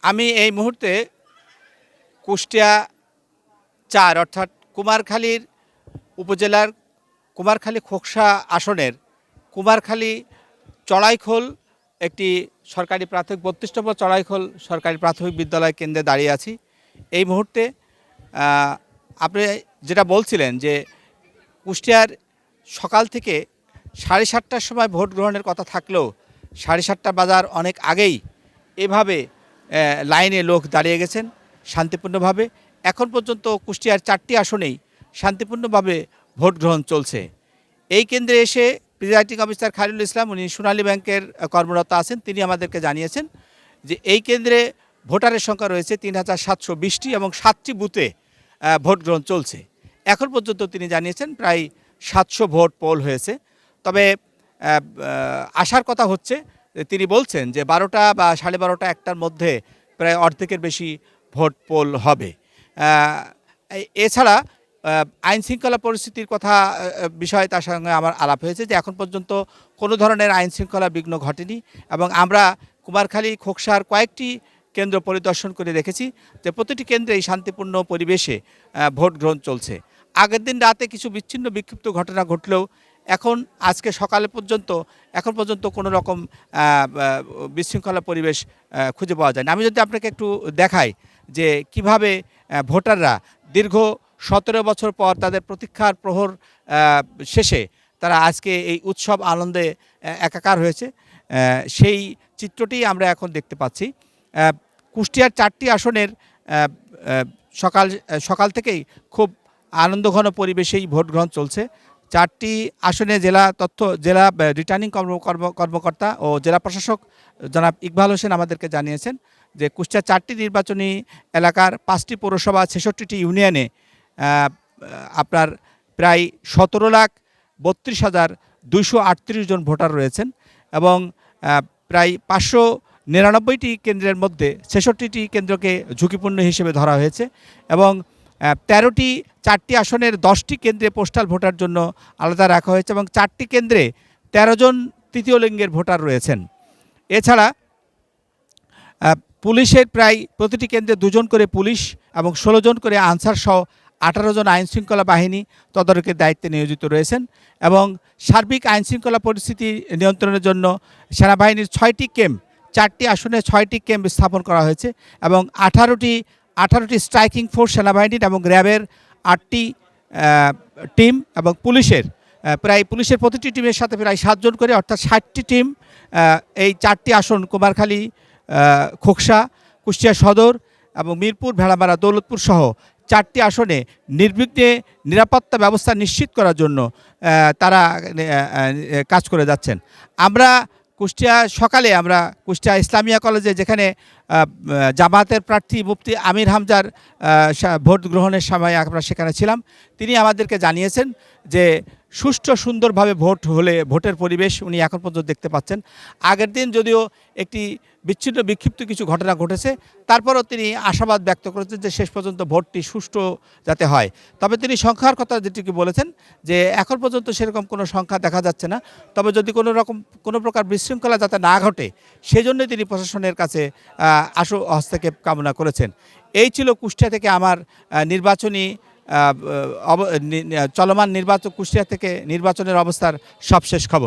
আমি এই মুহূর্তে কুষ্টিয়া ৪ অর্থাৎ কুমারখালীর উপজেলার কুমারখালী খোকসা আসনের কুমারখালী চড়াইখোল একটি সরকারি প্রাথমিক ৩২ নম্বর চড়াইখোল সরকারি প্রাথমিক বিদ্যালয় কেন্দ্রে দাঁড়িয়ে আছি। এই মুহূর্তে আপনি যেটা বলছিলেন যে কুষ্টিয়ার সকাল থেকে ৭:৩০টার সময় ভোট গ্রহণের কথা থাকলেও ৭:৩০ বাজার অনেক আগেই এভাবে লাইনে লোক দাঁড়িয়ে গেছেন শান্তিপূর্ণভাবে। এখন পর্যন্ত কুষ্টিয়ার ৪টি আসনেই শান্তিপূর্ণভাবে ভোট গ্রহণ চলছে। এই কেন্দ্রে এসে প্রিজাইডিং অফিসার খায়রুল ইসলাম, উনি সোনালী ব্যাংকের কর্মরত আছেন, তিনি আমাদেরকে জানিয়েছেন যে এই কেন্দ্রে ভোটারের সংখ্যা রয়েছে ৩,৭২০টি এবং 7টি বুথে ভোট গ্রহণ চলছে। এখন পর্যন্ত তিনি জানিয়েছেন প্রায় 700 ভোট পোল হয়েছে। তবে আসার কথা হচ্ছে, তিনি বলছেন যে 12টা বা 12:30 1টার মধ্যে প্রায় অর্ধেকের বেশি ভোট পোল হবে। এছাড়া আইন শৃঙ্খলা পরিস্থিতির কথা বিষয়ে তার সঙ্গে আমার আলাপ হয়েছে যে এখন পর্যন্ত কোনো ধরনের আইন শৃঙ্খলা বিঘ্ন ঘটেনি এবং আমরা কুমারখালী খোকসার কয়েকটি কেন্দ্র পরিদর্শন করে দেখেছি যে প্রতিটি কেন্দ্রেই শান্তিপূর্ণ পরিবেশে ভোট গ্রহণ চলছে। আগের দিন রাতে কিছু বিচ্ছিন্ন বিক্ষিপ্ত ঘটনা ঘটলেও আজকে সকালে পর্যন্ত এখন পর্যন্ত কোনো রকম বিশৃঙ্খলা পরিবেশ খুঁজে পাওয়া যায় না। আমি যদি আপনাকে একটু দেখাই যে কিভাবে ভোটাররা দীর্ঘ 17 বছর পর তাদের প্রতীক্ষার প্রহর শেষে তারা আজকে এই উৎসব আনন্দে একাকার হয়েছে, সেই চিত্রটি আমরা এখন দেখতে পাচ্ছি। কুষ্টিয়ার 4টি আসনের সকাল থেকেই খুব আনন্দঘন পরিবেশেই ভোট গ্রহণ চলছে। 4টি আসনে জেলা রিটার্নিং কর্মকর্তা ও জেলা প্রশাসক জনাব ইকবাল হোসেন আমাদেরকে জানিয়েছেন যে কুষ্টিয়া 4টি নির্বাচনী এলাকার 5টি পৌরসভা 66টি ইউনিয়নে আপনার প্রায় 17,32,238 জন ভোটার রয়েছেন এবং প্রায় 599টি কেন্দ্রের মধ্যে 66টি কেন্দ্রকে ঝুঁকিপূর্ণ হিসেবে ধরা হয়েছে এবং 4টি আসনের 10টি কেন্দ্রে পোস্টাল ভোটার জন্য আলাদা রাখা হয়েছে এবং 4টি কেন্দ্রে 13 জন তৃতীয় লিঙ্গের ভোটার রয়েছেন। এছাড়া পুলিশের প্রায় প্রতিটি কেন্দ্রে 2 জন করে পুলিশ এবং 16 জন করে আনসার সহ 18 জন আইনশৃঙ্খলা বাহিনী তদারকির দায়িত্বে নিয়োজিত রয়েছেন এবং সার্বিক আইনশৃঙ্খলা পরিস্থিতি নিয়ন্ত্রণের জন্য সেনাবাহিনীর 6টি ক্যাম্প 4টি আসনে 6টি ক্যাম্প স্থাপন করা হয়েছে এবং 18টি স্ট্রাইকিং ফোর্স সেনাবাহিনীর এবং র্যাবের 8টি টিম এবং পুলিশের প্রতিটি টিমের সাথে প্রায় 7 জন করে অর্থাৎ 60টি টিম এই 4টি আসন কুমারখালী, খোকসা, কুষ্টিয়া সদর এবং মিরপুর, ভেড়ামারা, দৌলতপুর সহ 4টি আসনে নির্বিঘ্নে নিরাপত্তা ব্যবস্থা নিশ্চিত করার জন্য তারা কাজ করে যাচ্ছেন। আমরা কুষ্টিয়া ইসলামিয়া কলেজে, যেখানে জামায়াতের প্রার্থী মুফতি আমির হামজার ভোট গ্রহণের সময় আমরা সেখানে ছিলাম, তিনি আমাদেরকে জানিয়েছেন যে সুষ্ঠু সুন্দরভাবে ভোট হলে ভোটের পরিবেশ উনি এখন পর্যন্ত দেখতে পাচ্ছেন। আগের দিন যদিও একটি বিচ্ছিন্ন বিক্ষিপ্ত কিছু ঘটনা ঘটেছে, তারপরও তিনি আশাবাদ ব্যক্ত করেছেন যে শেষ পর্যন্ত ভোটটি সুষ্ঠু যাতে হয়। তবে তিনি সংখ্যার কথা যেটিকে বলেছেন যে এখন পর্যন্ত সেরকম কোনো সংখ্যা দেখা যাচ্ছে না, তবে যদি কোনো প্রকার বিশৃঙ্খলা যাতে না ঘটে সেজন্য তিনি প্রশাসনের কাছে আশু হস্তক্ষেপ কামনা করেছেন। এই ছিল কুষ্টিয়া থেকে আমার কুষ্টিয়া থেকে নির্বাচনের অবস্থার সবশেষ খবর।